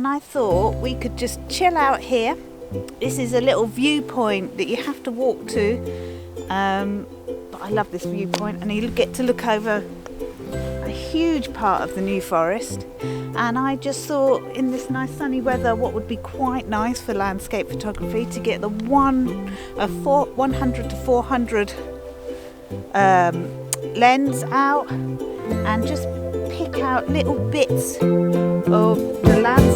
and I thought we could just chill out here. This is a little viewpoint that you have to walk to, but I love this viewpoint, and you get to look over a huge part of the New Forest. And I just thought, in this nice sunny weather, what would be quite nice for landscape photography, to get the 100 to 400 lens out and just pick out little bits of the landscape